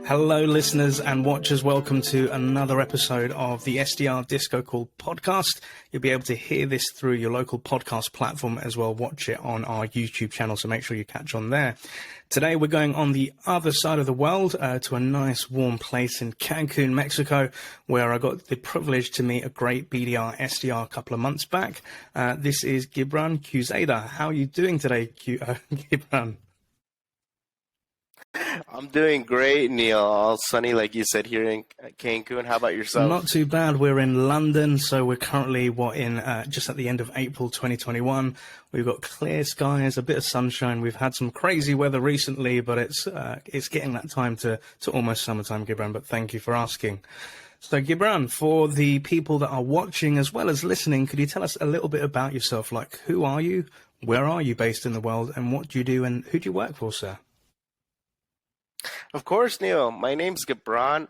Hello, listeners and watchers. Welcome to another episode of the SDR DiscoCall podcast. You'll be able to hear this through your local podcast platform as well. Watch it on our YouTube channel, so make sure you catch on there. Today, we're going on the other side of the world to a nice warm place in Cancun, Mexico, where I got the privilege to meet a great BDR SDR a couple of months back. This is Gibran Quezada. How are you doing today, Gibran? I'm doing great, Neil. All sunny, like you said, here in Cancun. How about yourself? Not too bad. We're in London, so we're currently just at the end of April 2021. We've got clear skies, a bit of sunshine. We've had some crazy weather recently, but it's getting that time to almost summertime, Gibran. But thank you for asking. So, Gibran, for the people that are watching as well as listening, could you tell us a little bit about yourself? Like, who are you? Where are you based in the world? And what do you do? And who do you work for, sir? Of course, Neil. My name's Gibran.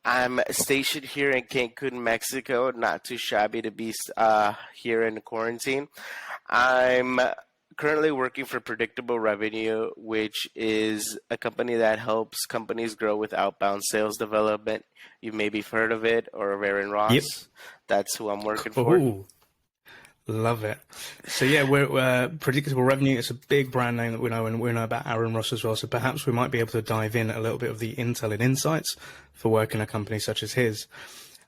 I'm stationed here in Cancun, Mexico. Not too shabby to be here in quarantine. I'm currently working for Predictable Revenue, which is a company that helps companies grow with outbound sales development. You maybe have heard of it, or Aaron Ross. Yep. That's who I'm working for. Love it. So yeah, we're Predictable Revenue. It's a big brand name that we know, and we know about Aaron Ross as well. So perhaps we might be able to dive in a little bit of the intel and insights for working a company such as his.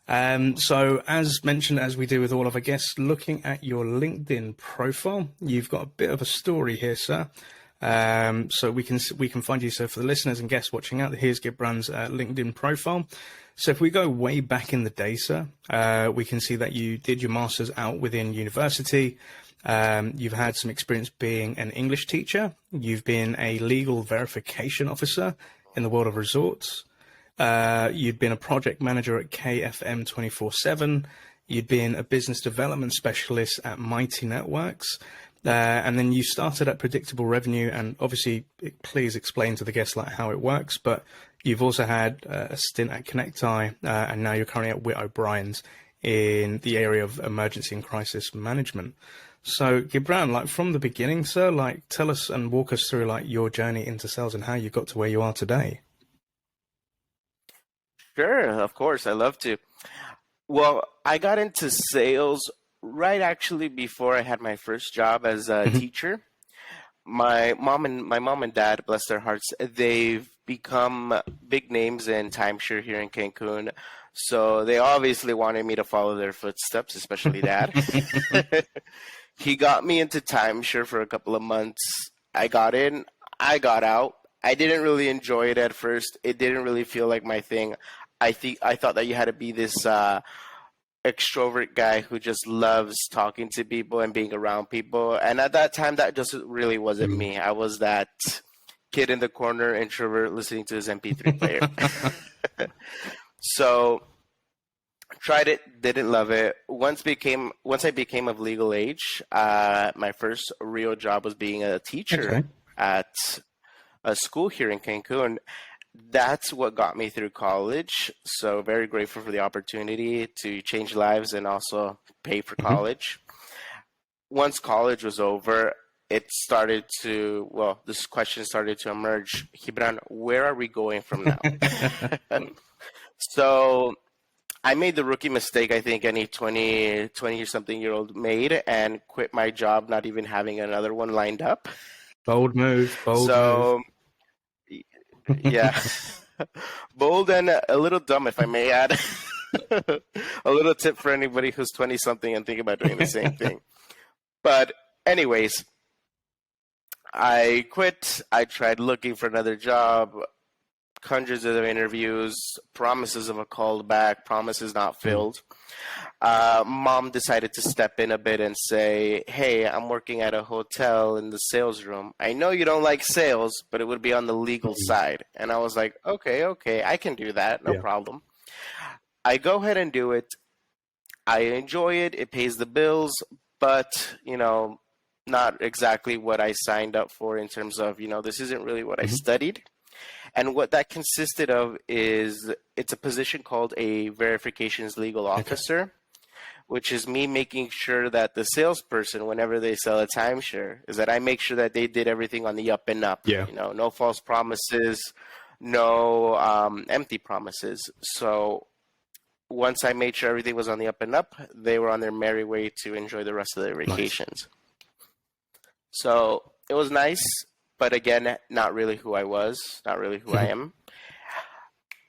So as mentioned, as we do with all of our guests, looking at your LinkedIn profile, you've got a bit of a story here, sir. So we can find you. So for the listeners and guests watching out, here's Gibran's LinkedIn profile. So if we go way back in the day, sir, we can see that you did your master's out within university. You've had some experience being an English teacher. You've been a legal verification officer in the world of resorts. You'd been a project manager at KFM 24/7. You'd been a business development specialist at Mighty Networks. And then you started at Predictable Revenue, and obviously, please explain to the guests like how it works. But you've also had a stint at ConnectEye, and now you're currently at Witt O'Brien's in the area of emergency and crisis management. So, Gibran, like from the beginning, sir, like tell us and walk us through like your journey into sales and how you got to where you are today. Sure, of course, I love to. Well, I got into sales right actually before I had my first job as a teacher. My mom and dad, bless their hearts, they've become big names in timeshare here in Cancun. So they obviously wanted me to follow their footsteps, especially dad. He got me into timeshare for a couple of months. I got in, I got out. I didn't really enjoy it at first. It didn't really feel like my thing. I thought that you had to be this extrovert guy who just loves talking to people and being around people. And at that time, that just really wasn't me. I was that kid in the corner, introvert, listening to his MP3 player. So tried it, didn't love it. Once I became of legal age, my first real job was being a teacher at a school here in Cancun. That's what got me through college. So very grateful for the opportunity to change lives and also pay for college. Once college was over, this question started to emerge. Gibran, where are we going from now? So I made the rookie mistake I think any 20-something-year-old made, and quit my job not even having another one lined up. Bold move. Yeah, bold and a little dumb, if I may add. A little tip for anybody who's 20-something and think about doing the same thing. But anyways, I quit. I tried looking for another job, hundreds of interviews, promises of a call back, promises not filled. Mom decided to step in a bit and say, hey, I'm working at a hotel in the sales room. I know you don't like sales, but it would be on the legal side. And I was like, okay, I can do that. No problem. I go ahead and do it. I enjoy it. It pays the bills, but, not exactly what I signed up for in terms of, this isn't really what I studied. And what that consisted of is it's a position called a verifications legal officer, which is me making sure that the salesperson, whenever they sell a timeshare, is that I make sure that they did everything on the up and up. Yeah. No false promises, no empty promises. So once I made sure everything was on the up and up, they were on their merry way to enjoy the rest of their vacations. Nice. So it was nice, but again, not really who I was, not really who I am.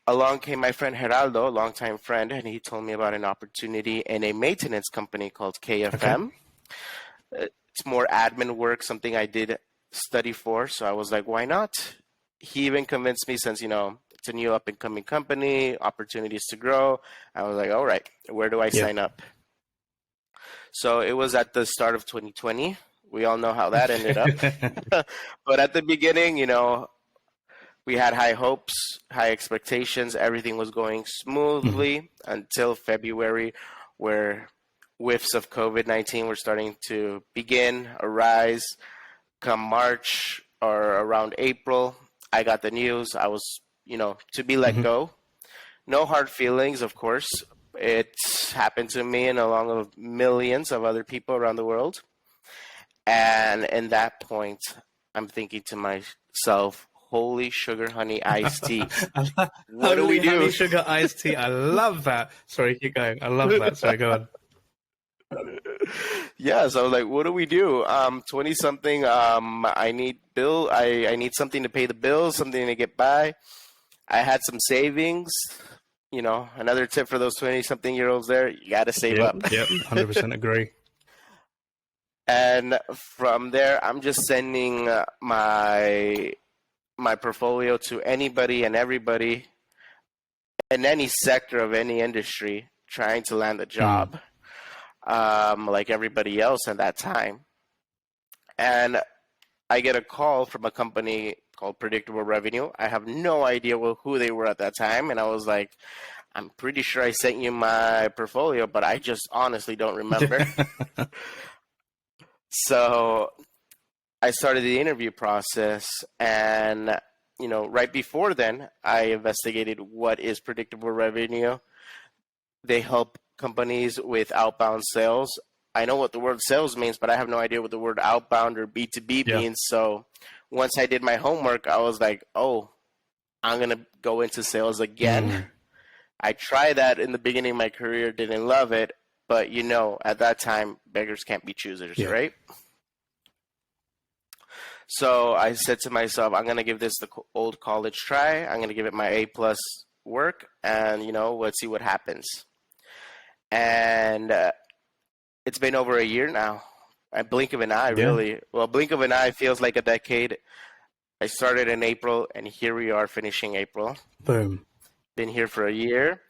Along came my friend Geraldo, a longtime friend, and he told me about an opportunity in a maintenance company called KFM. Okay. It's more admin work, something I did study for, so I was like, why not? He even convinced me, since, it's a new up-and-coming company, opportunities to grow. I was like, all right, where do I sign up? So it was at the start of 2020. We all know how that ended up. But at the beginning, we had high hopes, high expectations. Everything was going smoothly until February, where whiffs of COVID-19 were starting to arise. Come March or around April, I got the news. I was, to be let go. No hard feelings, of course. It happened to me and along with millions of other people around the world. And in that point, I'm thinking to myself, holy sugar honey iced tea. What do we do? Honey sugar iced tea. I love that. Sorry, keep going. I love that. Sorry, go on. Yeah, so I was like, what do we do? 20-something, I need something to pay the bills, something to get by. I had some savings. Another tip for those 20-something-year-olds there, you got to save up. Yep, 100% agree. And from there, I'm just sending my portfolio to anybody and everybody in any sector of any industry trying to land a job, like everybody else at that time. And I get a call from a company called Predictable Revenue. I have no idea who they were at that time. And I was like, I'm pretty sure I sent you my portfolio, but I just honestly don't remember. So I started the interview process, and, right before then, I investigated what is Predictable Revenue. They help companies with outbound sales. I know what the word sales means, but I have no idea what the word outbound or B2B means. So once I did my homework, I was like, oh, I'm going to go into sales again. I tried that in the beginning of my career, didn't love it. But, at that time, beggars can't be choosers, right? So I said to myself, I'm going to give this the old college try. I'm going to give it my A+ work, and, let's see what happens. And it's been over a year now. A blink of an eye, really. Well, blink of an eye feels like a decade. I started in April, and here we are finishing April. Boom. Been here for a year.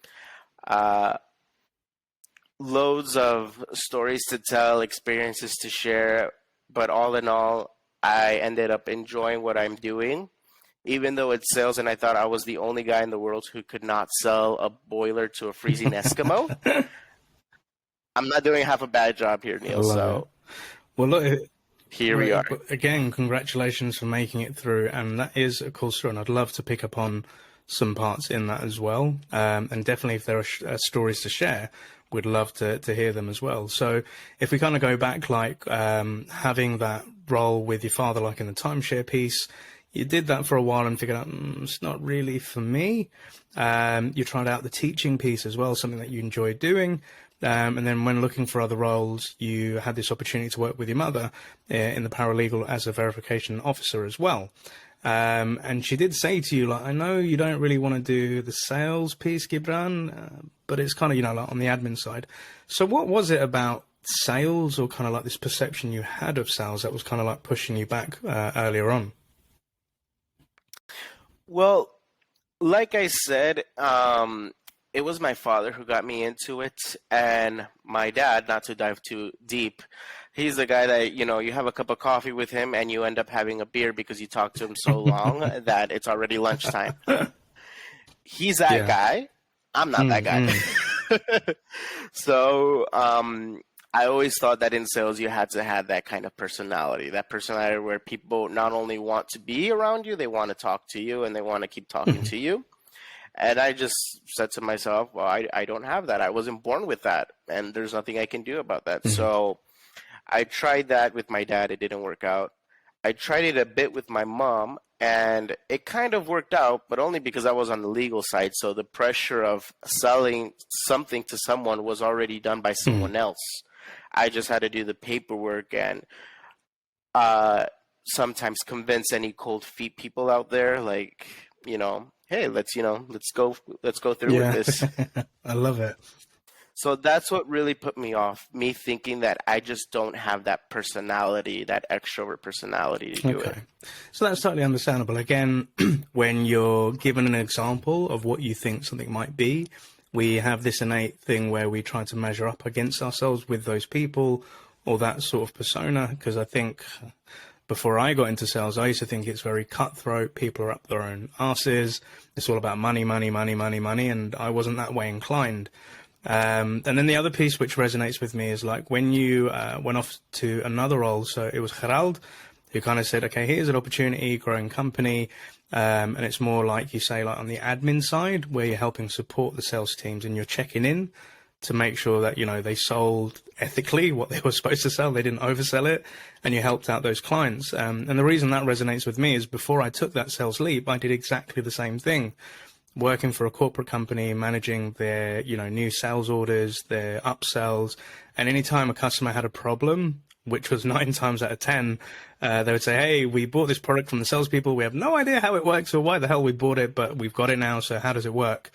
Loads of stories to tell, experiences to share, but all in all, I ended up enjoying what I'm doing, even though it's sales and I thought I was the only guy in the world who could not sell a boiler to a freezing Eskimo. I'm not doing half a bad job here, Neil. So, well, look, here we are. Again, congratulations for making it through, and that is a cool story, and I'd love to pick up on some parts in that as well, and definitely if there are stories to share, we'd love to hear them as well. So if we kind of go back, like having that role with your father, like in the timeshare piece, you did that for a while and figured out it's not really for me. You tried out the teaching piece as well, something that you enjoyed doing. And then when looking for other roles, you had this opportunity to work with your mother in the paralegal as a verification officer as well. And she did say to you, like, I know you don't really want to do the sales piece, Gibran, but it's kind of, like on the admin side. So what was it about sales, or kind of like this perception you had of sales, that was kind of like pushing you back earlier on? Well, like I said, it was my father who got me into it, and my dad, not to dive too deep, he's the guy that, you have a cup of coffee with him and you end up having a beer because you talk to him so long that it's already lunchtime. He's that guy. I'm not that guy. So I always thought that in sales you had to have that kind of personality, where people not only want to be around you, they want to talk to you and they want to keep talking to you. And I just said to myself, well, I don't have that. I wasn't born with that, and there's nothing I can do about that. So I tried that with my dad. It didn't work out. I tried it a bit with my mom, And it kind of worked out, but only because I was on the legal side. So the pressure of selling something to someone was already done by someone else. I just had to do the paperwork and sometimes convince any cold feet people out there, like, hey, let's go through with this. I love it. So that's what really put me off, me thinking that I just don't have that personality, that extrovert personality to do it. So that's totally understandable. Again, when you're given an example of what you think something might be, we have this innate thing where we try to measure up against ourselves with those people or that sort of persona. Because I think before I got into sales, I used to think it's very cutthroat. People are up their own asses. It's all about money, money, money, money, money. And I wasn't that way inclined. And then the other piece which resonates with me is like when you went off to another role. So it was Gerald who kind of said, okay, here's an opportunity, growing company. And it's more like you say, like on the admin side where you're helping support the sales teams and you're checking in to make sure that, they sold ethically what they were supposed to sell. They didn't oversell it, and you helped out those clients. And the reason that resonates with me is before I took that sales leap, I did exactly the same thing. Working for a corporate company, managing their, new sales orders, their upsells. And anytime a customer had a problem, which was 9 times out of 10, they would say, hey, we bought this product from the salespeople. We have no idea how it works or why the hell we bought it, but we've got it now. So how does it work?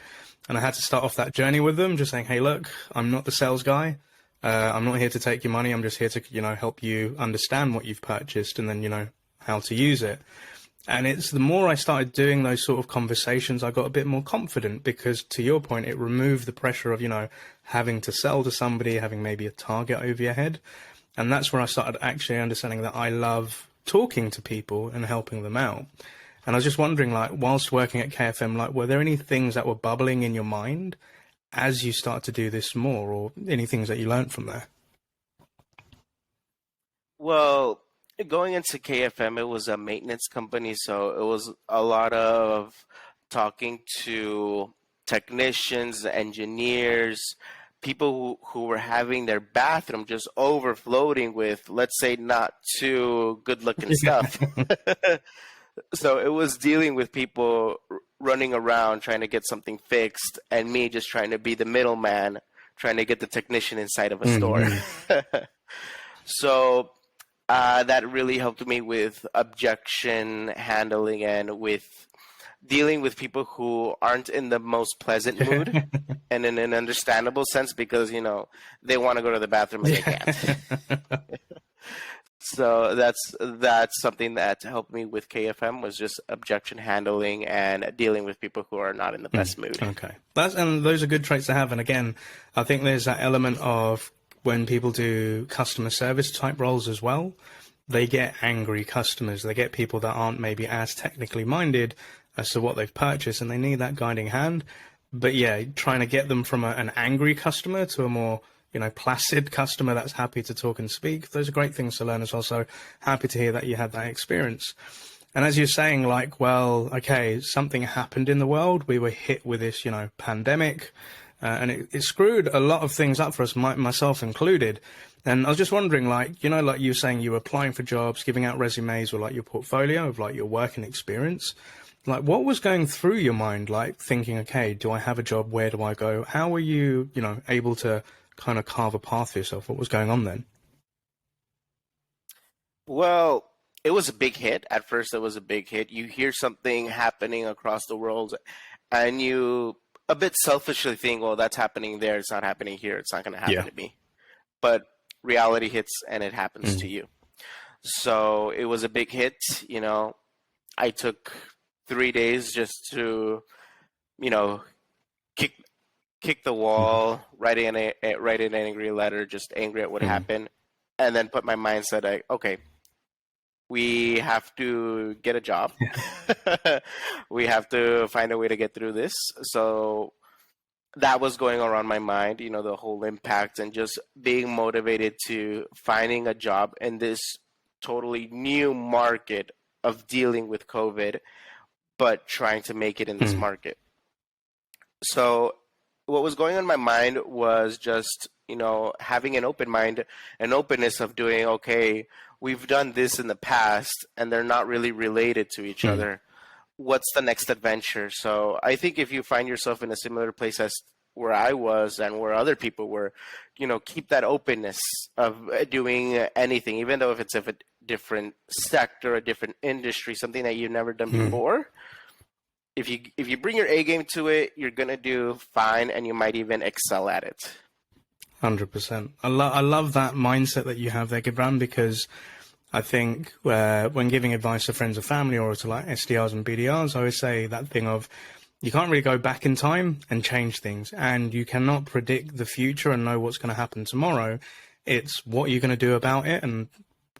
And I had to start off that journey with them, just saying, hey, look, I'm not the sales guy. I'm not here to take your money. I'm just here to, help you understand what you've purchased and then, how to use it. And it's the more I started doing those sort of conversations, I got a bit more confident because to your point, it removed the pressure of, having to sell to somebody, having maybe a target over your head. And that's where I started actually understanding that I love talking to people and helping them out. And I was just wondering, like, whilst working at KFM, like, were there any things that were bubbling in your mind as you start to do this more, or any things that you learned from there? Well, going into KFM, it was a maintenance company, so it was a lot of talking to technicians, engineers, people who were having their bathroom just overflowing with, let's say, not too good-looking stuff. So it was dealing with people running around trying to get something fixed, and me just trying to be the middleman, trying to get the technician inside of a store. So that really helped me with objection handling and with dealing with people who aren't in the most pleasant mood and in an understandable sense because, they want to go to the bathroom and they can't. So that's something that helped me with KFM was just objection handling and dealing with people who are not in the best mood. Okay. And those are good traits to have. And again, I think there's that element of when people do customer service type roles as well, they get angry customers. They get people that aren't maybe as technically minded as to what they've purchased, and they need that guiding hand. But yeah, trying to get them from an angry customer to a more placid customer that's happy to talk and speak. Those are great things to learn as well. So happy to hear that you had that experience. And as you're saying, like, well, okay, something happened in the world. We were hit with this, pandemic, and it screwed a lot of things up for us, myself included. And I was just wondering, like, like you were saying, you were applying for jobs, giving out resumes or like your portfolio of like your work and experience. Like, what was going through your mind, like thinking, okay, do I have a job? Where do I go? How were you, able to kind of carve a path for yourself? What was going on then? Well, it was a big hit. At first, it was a big hit. You hear something happening across the world and you a bit selfishly think, well, that's happening there. It's not happening here. It's not going to happen to me. But reality hits and it happens to you. So it was a big hit. I took 3 days just to, kick the wall, write in an angry letter, just angry at what happened, and then put my mindset like, okay, we have to get a job. We have to find a way to get through this. So that was going around my mind, the whole impact and just being motivated to finding a job in this totally new market of dealing with COVID, but trying to make it in this market. So what was going on in my mind was just, having an open mind, an openness of doing, okay, we've done this in the past and they're not really related to each other. What's the next adventure? So I think if you find yourself in a similar place as where I was and where other people were, keep that openness of doing anything, even though if it's of a different sector, a different industry, something that you've never done before. If you bring your A game to it, you're gonna do fine, and you might even excel at it. 100%. I love that mindset that you have there, Gibran, because I think when giving advice to friends or family or to like SDRs and BDRs, I always say that thing of you can't really go back in time and change things, and you cannot predict the future and know what's going to happen tomorrow. It's what you're going to do about it, and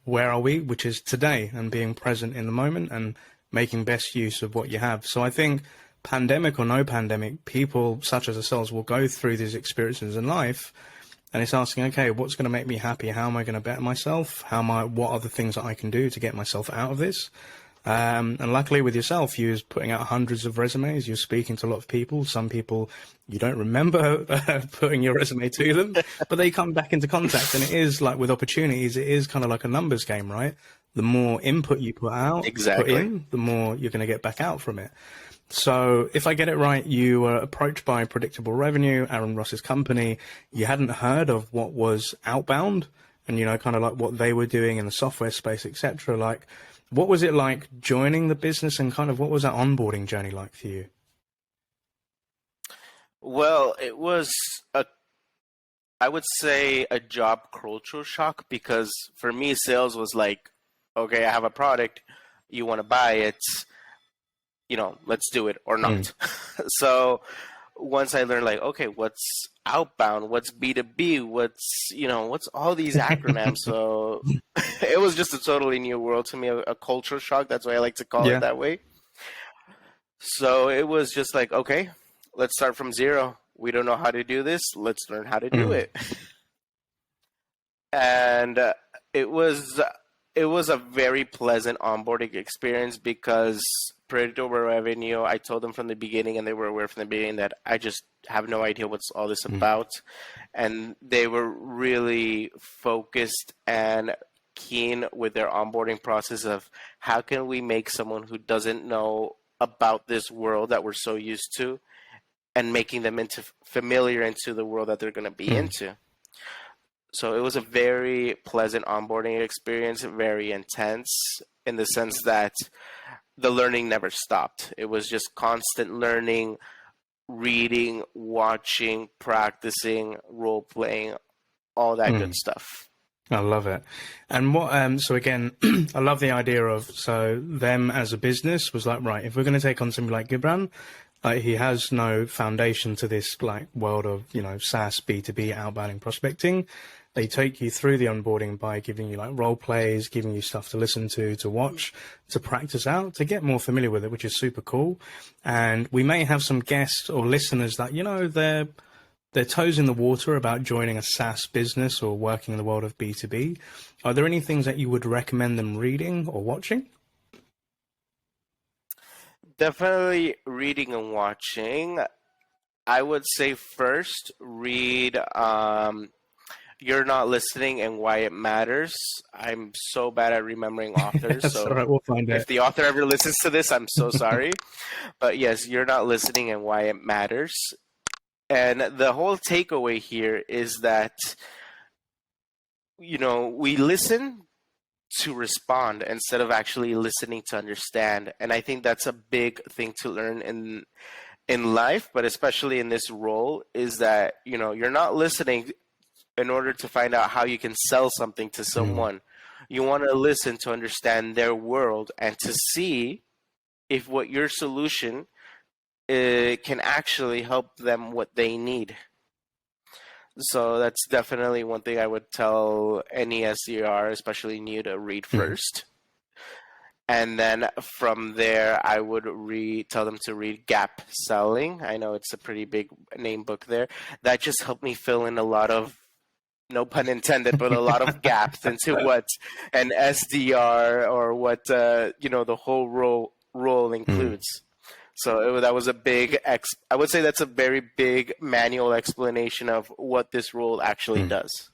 where are we, which is today, and being present in the moment and making best use of what you have. So I think pandemic or no pandemic, people such as ourselves will go through these experiences in life, and it's asking, okay, what's going to make me happy? How am I going to better myself? What are the things that I can do to get myself out of this? And luckily with yourself, you was putting out hundreds of resumes. You're speaking to a lot of people. Some people you don't remember putting your resume to them, but they come back into contact. And it is like with opportunities, it is kind of like a numbers game, right? The more input you put out, put in, the more you're going to get back out from it. So if I get it right, you were approached by Predictable Revenue, Aaron Ross's company. You hadn't heard of what was Outbound and, kind of like what they were doing in the software space, etc. Like, what was it like joining the business, and kind of what was that onboarding journey like for you? Well, it was I would say a job cultural shock, because for me, sales was like, okay, I have a product, you want to buy it, let's do it or not. So once I learned, like, okay, what's outbound, what's B2B, what's all these acronyms. So it was just a totally new world to me, a cultural shock. That's why I like to call it that way. So it was just like, okay, let's start from zero. We don't know how to do this. Let's learn how to do it. And it was a very pleasant onboarding experience, because Predictable Revenue, I told them from the beginning, and they were aware from the beginning, that I just have no idea what's all this about. And they were really focused and keen with their onboarding process of how can we make someone who doesn't know about this world that we're so used to, and making them familiar into the world that they're going to be into. So it was a very pleasant onboarding experience, very intense, in the sense that the learning never stopped. It was just constant learning, reading, watching, practicing, role playing, all that good stuff. I love it. And what, so again, I love the idea of, so them as a business was like, right, if we're going to take on somebody like Gibran, like he has no foundation to this like world of, SaaS, B2B, outbounding prospecting. They take you through the onboarding by giving you like role plays, giving you stuff to listen to watch, to practice out, to get more familiar with it, which is super cool. And we may have some guests or listeners that, they're toes in the water about joining a SaaS business or working in the world of B2B. Are there any things that you would recommend them reading or watching? Definitely reading and watching. I would say first read You're Not Listening and Why It Matters. I'm so bad at remembering authors. That's so all right, we'll find out. If the author ever listens to this, I'm so sorry. But yes, You're Not Listening and Why It Matters. And the whole takeaway here is that, we listen to respond instead of actually listening to understand. And I think that's a big thing to learn in life, but especially in this role, is that, you're not listening in order to find out how you can sell something to someone. You want to listen to understand their world and to see if what your solution can actually help them what they need. So that's definitely one thing I would tell any SDR, especially new, to read first. And then from there, I would tell them to read Gap Selling. I know it's a pretty big name book there. That just helped me fill in a lot of, no pun intended, but a lot of gaps into what an SDR or what, the whole role includes. So that was a big I would say that's a very big manual explanation of what this role actually does.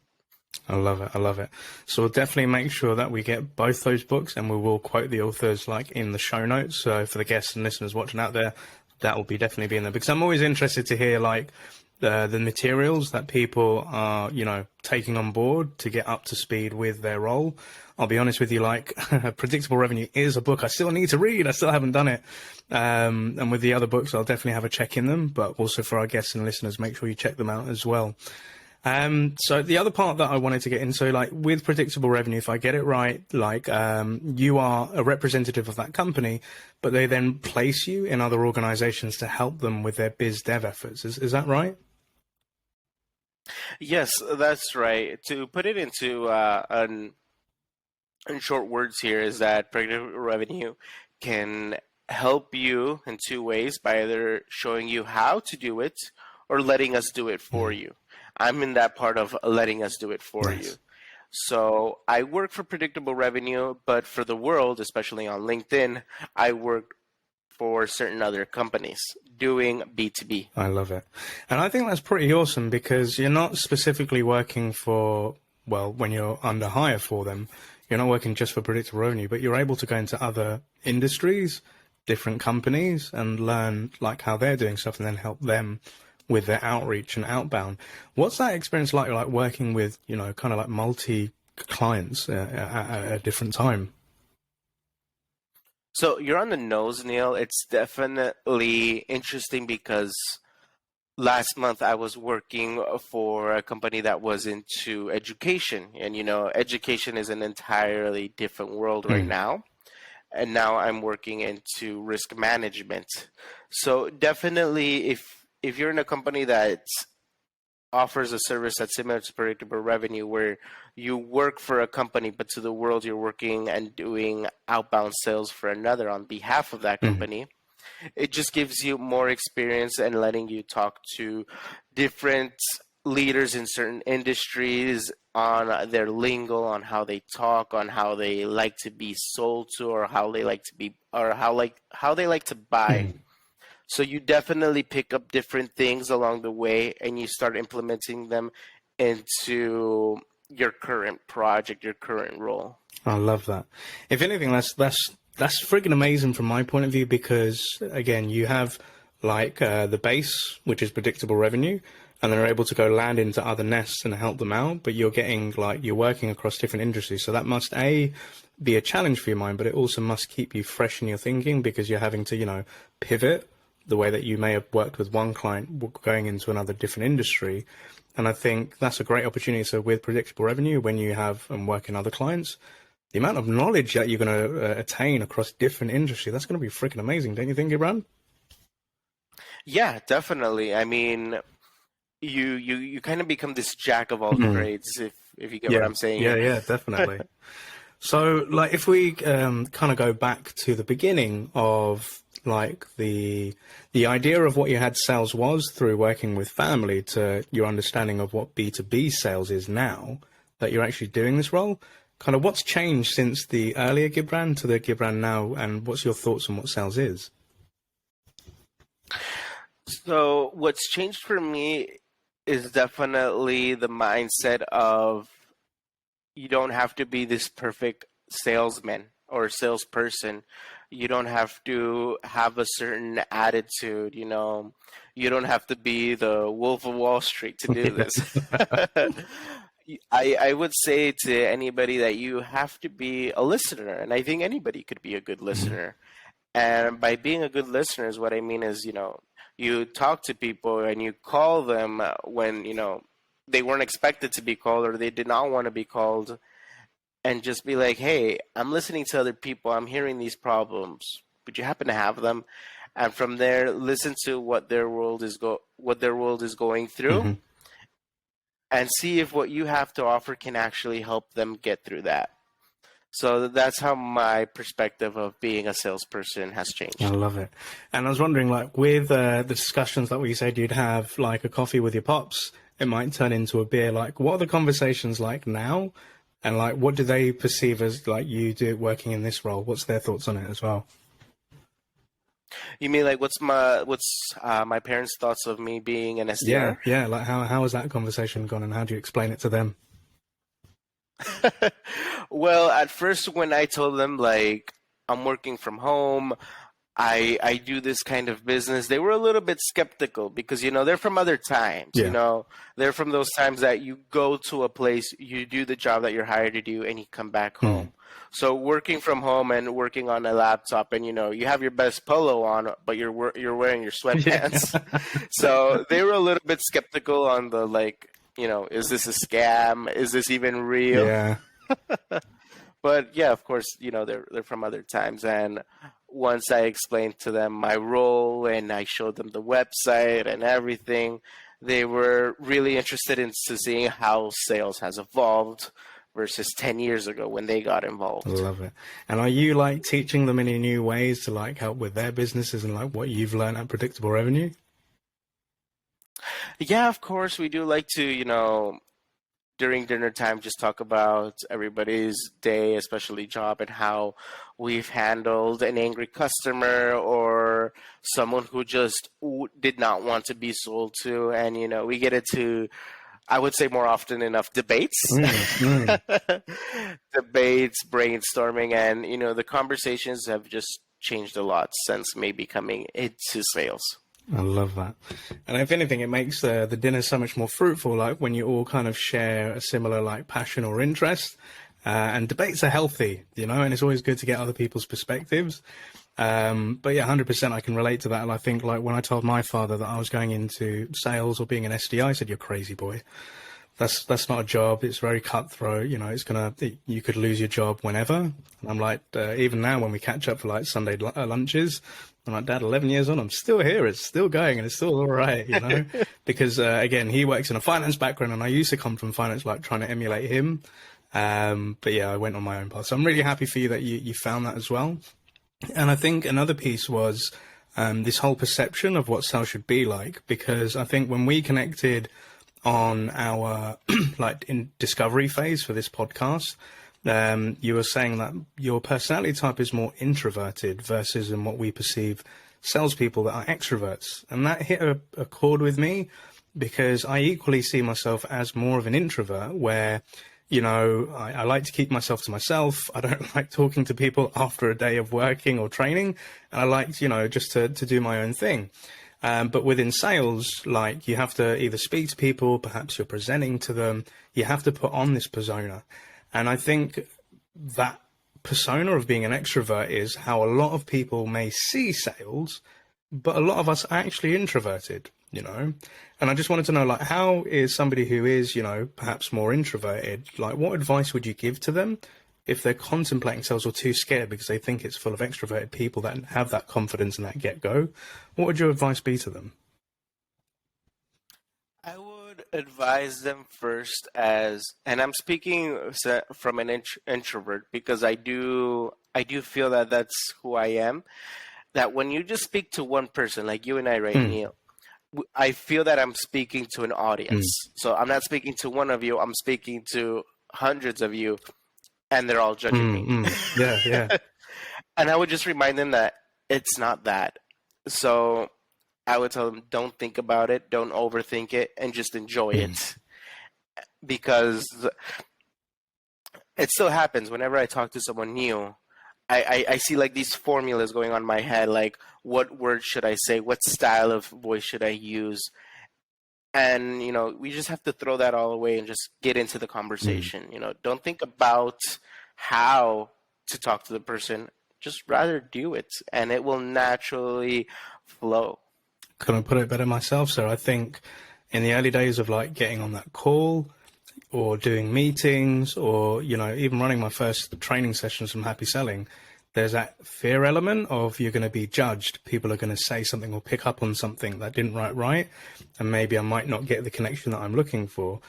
I love it. I love it. So we'll definitely make sure that we get both those books, and we will quote the authors like in the show notes. So for the guests and listeners watching out there, that will be definitely be in there, because I'm always interested to hear like the materials that people are, you know, taking on board to get up to speed with their role. I'll be honest with you, like Predictable Revenue is a book I still need to read. I still haven't done it. And with the other books, I'll definitely have a check in them, but also for our guests and listeners, make sure you check them out as well. So the other part that I wanted to get into, like with Predictable Revenue, if I get it right, like you are a representative of that company, but they then place you in other organizations to help them with their biz dev efforts. Is that right? Yes, that's right. To put it into in short words here is that predictable revenue can help you in two ways, by either showing you how to do it or letting us do it for you. I'm in that part of letting us do it for you. So I work for Predictable Revenue, but for the world, especially on LinkedIn, I work for certain other companies doing B2B. I love it. And I think that's pretty awesome, because you're not specifically working for, well, when you're under hire for them, you're not working just for Predictable Revenue, but you're able to go into other industries, different companies, and learn like how they're doing stuff and then help them with their outreach and outbound. What's that experience like working with, you know, kind of like multi clients at a different time? So you're on the nose, Neil. It's definitely interesting because last month I was working for a company that was into education, and you know, education is an entirely different world right now. And now I'm working into risk management. So definitely, if you're in a company that offers a service that's similar to Predictable Revenue, where you work for a company, but to the world you're working and doing outbound sales for another on behalf of that company, it just gives you more experience and letting you talk to different leaders in certain industries on their lingo, on how they talk, on how they like to be sold to, or how they like to be, or how they like to buy. So you definitely pick up different things along the way, and you start implementing them into your current project, your current role. I love that. If anything, that's freaking amazing from my point of view, because again, you have like the base, which is Predictable Revenue, and they're able to go land into other nests and help them out, but you're getting like, you're working across different industries. So that must be a challenge for your mind, but it also must keep you fresh in your thinking, because you're having to, you know, pivot the way that you may have worked with one client going into another different industry. And I think that's a great opportunity. So with Predictable Revenue, when you have and work in other clients, the amount of knowledge that you're going to attain across different industries, that's going to be freaking amazing. Don't you think, Gibran? Yeah, definitely. I mean, you kind of become this jack of all trades, if you get what I'm saying. Yeah, definitely. So like, if we kind of go back to the beginning of like the idea of what you had sales was through working with family, to your understanding of what B2B sales is now that you're actually doing this role, kind of what's changed since the earlier Gibran to the Gibran now, and what's your thoughts on what sales is? So what's changed for me is definitely the mindset of, you don't have to be this perfect salesman or salesperson. You don't have to have a certain attitude, you know. You don't have to be the Wolf of Wall Street to do this. I would say to anybody that you have to be a listener, and I think anybody could be a good listener. And by being a good listener is what I mean is, you know, you talk to people and you call them when, you know, they weren't expected to be called or they did not want to be called, and just be like, hey, I'm listening to other people. I'm hearing these problems. Would you happen to have them? And from there, listen to what their world is going through, and see if what you have to offer can actually help them get through that. So that's how my perspective of being a salesperson has changed. I love it. And I was wondering, like, with the discussions that we said you'd have, like a coffee with your pops, it might turn into a beer. Like, what are the conversations like now? And like, what do they perceive as like you do working in this role? What's their thoughts on it as well? You mean like what's my parents' thoughts of me being an Yeah, SDR? yeah. Like how has that conversation gone, and how do you explain it to them? Well, at first when I told them like I'm working from home, I do this kind of business, they were a little bit skeptical because they're from other times. Yeah. They're from those times that you go to a place, you do the job that you're hired to do, and you come back Mm. home. So working from home and working on a laptop, and you have your best polo on, but you're wearing your Yeah. sweatpants. So they were a little bit skeptical on the like, is this a scam? Is this even real? Yeah. But yeah, of course, they're from other times. And once I explained to them my role and I showed them the website and everything, they were really interested in seeing how sales has evolved versus 10 years ago when they got I involved. love it. And are you like teaching them any new ways to like help with their businesses and like what you've learned at Predictable Revenue? Yeah, of course, we do like to, during dinner time, just talk about everybody's day, especially job, and how we've handled an angry customer or someone who just did not want to be sold to. And, we get into, I would say more often enough, debates, Mm, debates, brainstorming, and, the conversations have just changed a lot since maybe coming into sales. I love that. And if anything, it makes the dinner so much more fruitful, like when you all kind of share a similar like passion or interest. And debates are healthy, and it's always good to get other people's perspectives. But yeah, 100% I can relate to that. And I think like when I told my father that I was going into sales or being an SDI, I said, "You're crazy, boy. That's not a job. It's very cutthroat. You could lose your job whenever." And I'm like, even now when we catch up for like Sunday lunches, I'm like, "Dad, 11 years on, I'm still here. It's still going and it's still all right, because again, he works in a finance background and I used to come from finance, like trying to emulate him. But yeah, I went on my own path. So I'm really happy for you that you found that as well. And I think another piece was this whole perception of what sales should be like, because I think when we connected on our like in discovery phase for this podcast, you were saying that your personality type is more introverted versus in what we perceive salespeople that are extroverts. And that hit a chord with me because I equally see myself as more of an introvert where, I like to keep myself to myself. I don't like talking to people after a day of working or training. And I like, just to do my own thing. But within sales, like you have to either speak to people, perhaps you're presenting to them, you have to put on this persona. And I think that persona of being an extrovert is how a lot of people may see sales, but a lot of us are actually introverted, And I just wanted to know, like, how is somebody who is, perhaps more introverted, like what advice would you give to them if they're contemplating sales or too scared because they think it's full of extroverted people that have that confidence and that get-go? What would your advice be to them? I would advise them first and I'm speaking from an introvert because I do feel that that's who I am. That when you just speak to one person, like you and I, right, Neil, I feel that I'm speaking to an audience. So I'm not speaking to one of you, I'm speaking to hundreds of you, and they're all judging me. Yeah, yeah. And I would just remind them that it's not that. So I would tell them, don't think about it, don't overthink it, and just enjoy it. Because it still happens whenever I talk to someone new. I see like these formulas going on in my head, like what words should I say? What style of voice should I use? And, we just have to throw that all away and just get into the conversation. Don't think about how to talk to the person. Just rather do it and it will naturally flow. Couldn't put it better myself, sir. I think in the early days of like getting on that call or doing meetings or, even running my first training sessions from HappySelling, there's that fear element of you're going to be judged. People are going to say something or pick up on something that didn't write right. And maybe I might not get the connection that I'm looking for.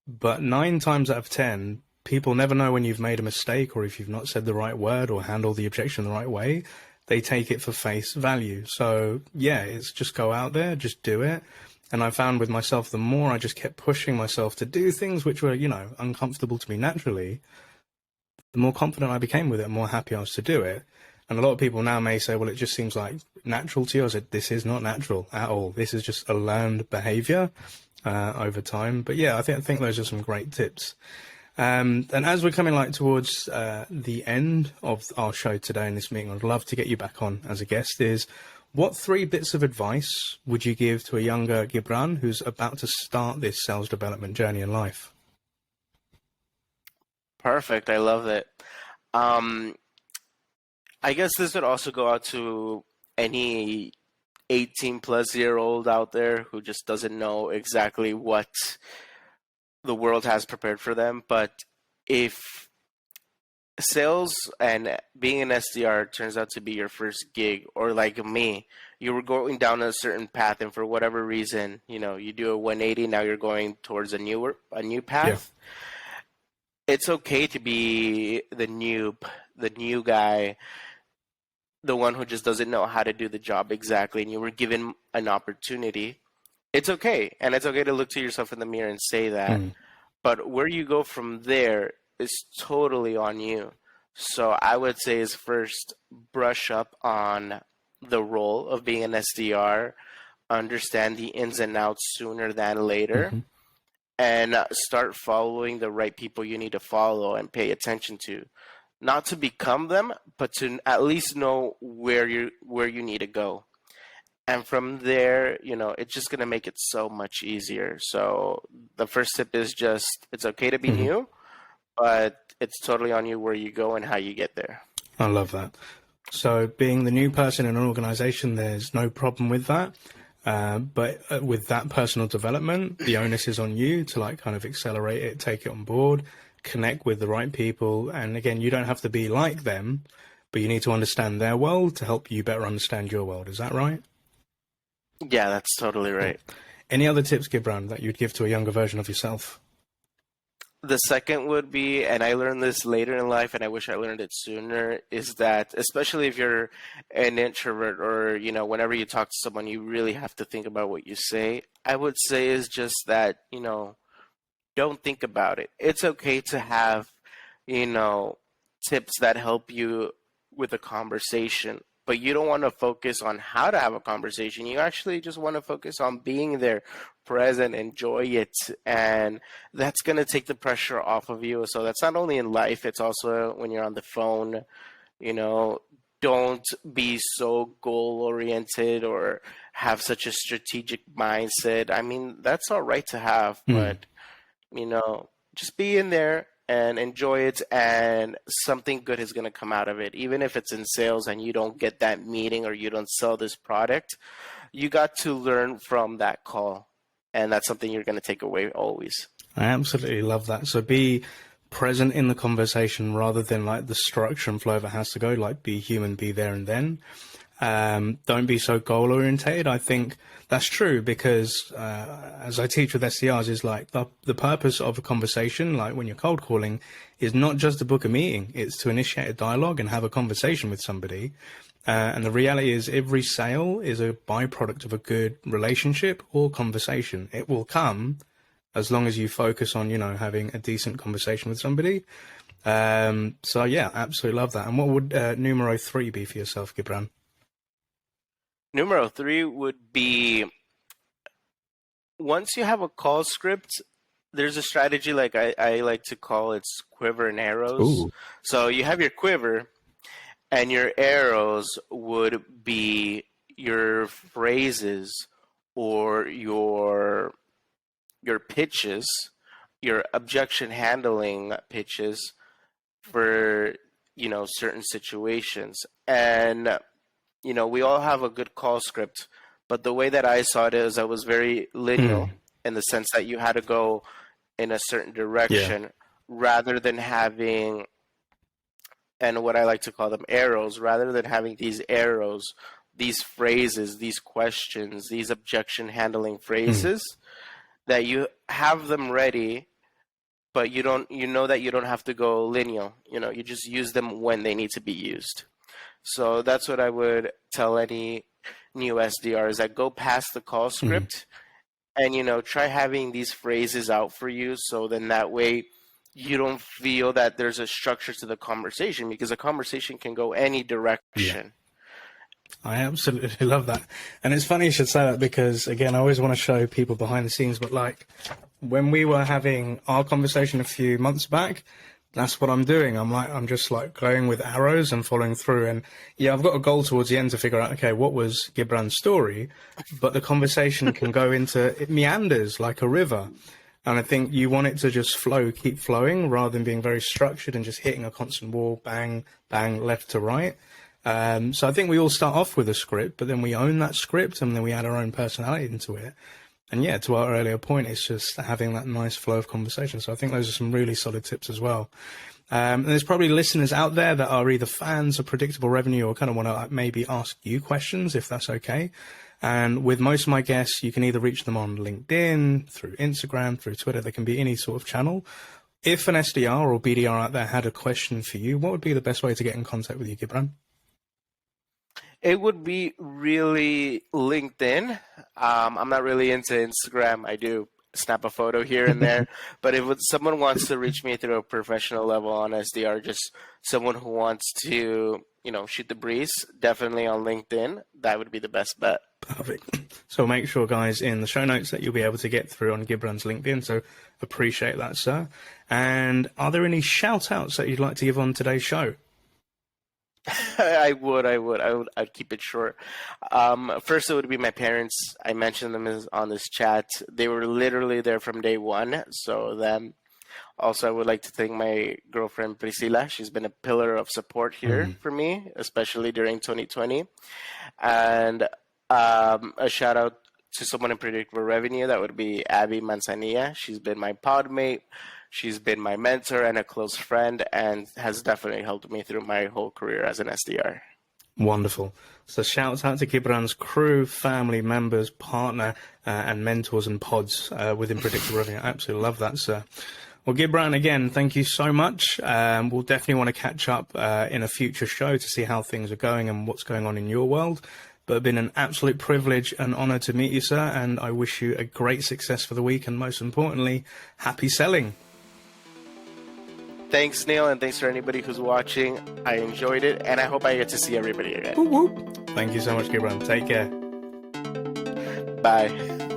But 9 times out of 10, people never know when you've made a mistake or if you've not said the right word or handled the objection the right way. They take it for face value. So yeah, it's just go out there, just do it. And I found with myself, the more I just kept pushing myself to do things which were, uncomfortable to me naturally, the more confident I became with it, the more happy I was to do it. And a lot of people now may say, well, it just seems like natural to you. I said, this is not natural at all. This is just a learned behavior over time. But yeah, I think those are some great tips. And as we're coming like towards the end of our show today in this meeting, I'd love to get you back on as a guest. Is what 3 bits of advice would you give to a younger Gibran who's about to start this sales development journey in life? Perfect. I love it. I guess this would also go out to any 18-plus-year-old out there who just doesn't know exactly what the world has prepared for them. But if sales and being an SDR turns out to be your first gig, or like me, you were going down a certain path, and for whatever reason, you do a 180, now you're going towards a new path. Yeah. It's okay to be the new guy, the one who just doesn't know how to do the job exactly, and you were given an opportunity. It's okay, and it's okay to look to yourself in the mirror and say that. But where you go from there is totally on you. So I would say is first brush up on the role of being an SDR, understand the ins and outs sooner than later, and start following the right people you need to follow and pay attention to. Not to become them, but to at least know where you need to go. And from there, it's just going to make it so much easier. So the first tip is just, it's okay to be new, but it's totally on you where you go and how you get there. I love that. So being the new person in an organization, there's no problem with that. But with that personal development, the onus is on you to like kind of accelerate it, take it on board, connect with the right people. And again, you don't have to be like them, but you need to understand their world to help you better understand your world. Is that right? Yeah, that's totally right. Any other tips, Gibran, that you'd give to a younger version of yourself? The second would be, and I learned this later in life, and I wish I learned it sooner, is that especially if you're an introvert or, whenever you talk to someone, you really have to think about what you say. I would say is just that, don't think about it. It's okay to have, tips that help you with a conversation, but you don't want to focus on how to have a conversation. You actually just want to focus on being there, present, enjoy it. And that's going to take the pressure off of you. So that's not only in life, it's also when you're on the phone. Don't be so goal-oriented or have such a strategic mindset. I mean, that's all right to have, but, just be in there and enjoy it, and something good is going to come out of it. Even if it's in sales and you don't get that meeting or you don't sell this product, you got to learn from that call, and that's something you're going to take away always. I absolutely love that. So be present in the conversation rather than like the structure and flow of it has to go, like be human, be there and then. Don't be so goal orientated. I think that's true because as I teach with SDRs is like the purpose of a conversation, like when you're cold calling, is not just to book a meeting. It's to initiate a dialogue and have a conversation with somebody. And the reality is every sale is a byproduct of a good relationship or conversation. It will come as long as you focus on, having a decent conversation with somebody. So yeah, absolutely love that. And what would numero 3 be for yourself, Gibran? Numero 3 would be, once you have a call script, there's a strategy like I like to call it quiver and arrows. Ooh. So you have your quiver, and your arrows would be your phrases or your pitches, your objection handling pitches for, certain situations. And we all have a good call script, but the way that I saw it is I was very lineal in the sense that you had to go in a certain direction rather than having, and what I like to call them arrows, rather than having these arrows, these phrases, these questions, these objection handling phrases that you have them ready, but you know that you don't have to go lineal. You just use them when they need to be used. So that's what I would tell any new SDRs, that go past the call script and, try having these phrases out for you. So then that way you don't feel that there's a structure to the conversation, because a conversation can go any direction. I absolutely love that. And it's funny you should say that, because again, I always want to show people behind the scenes, but like when we were having our conversation a few months back, that's what I'm doing. I'm just like going with arrows and following through. And yeah, I've got a goal towards the end to figure out, okay, what was Gibran's story? But the conversation can go into, it meanders like a river. And I think you want it to just flow, keep flowing, rather than being very structured and just hitting a constant wall, bang, bang, left to right. So I think we all start off with a script, but then we own that script and then we add our own personality into it. And yeah, to our earlier point, it's just having that nice flow of conversation. So I think those are some really solid tips as well. And there's probably listeners out there that are either fans of predictable revenue or kind of want to maybe ask you questions, if that's okay. And with most of my guests, you can either reach them on LinkedIn, through Instagram, through Twitter. There can be any sort of channel. If an SDR or BDR out there had a question for you, what would be the best way to get in contact with you, Gibran? It would be really LinkedIn. I'm not really into Instagram. I do snap a photo here and there, but if someone wants to reach me through a professional level on SDR, just someone who wants to, shoot the breeze, definitely on LinkedIn. That would be the best bet. Perfect. So make sure, guys, in the show notes that you'll be able to get through on Gibran's LinkedIn. So appreciate that, sir. And are there any shout outs that you'd like to give on today's show? I'd keep it short. First, it would be my parents. I mentioned them on this chat. They were literally there from day one. So them. Also, I would like to thank my girlfriend Priscilla. She's been a pillar of support here for me, especially during 2020. And a shout out to someone in predictable revenue. That would be Abby Manzanilla. She's been my podmate. She's been my mentor and a close friend, and has definitely helped me through my whole career as an SDR. Wonderful. So shout out to Gibran's crew, family members, partner, and mentors and pods within predictable revenue. I absolutely love that, sir. Well, Gibran, again, thank you so much. We'll definitely want to catch up in a future show to see how things are going and what's going on in your world. But it's been an absolute privilege and honor to meet you, sir. And I wish you a great success for the week. And most importantly, happy selling. Thanks, Neil, and thanks for anybody who's watching. I enjoyed it, and I hope I get to see everybody again. Whoop, whoop. Thank you so much, Gibran. Take care. Bye.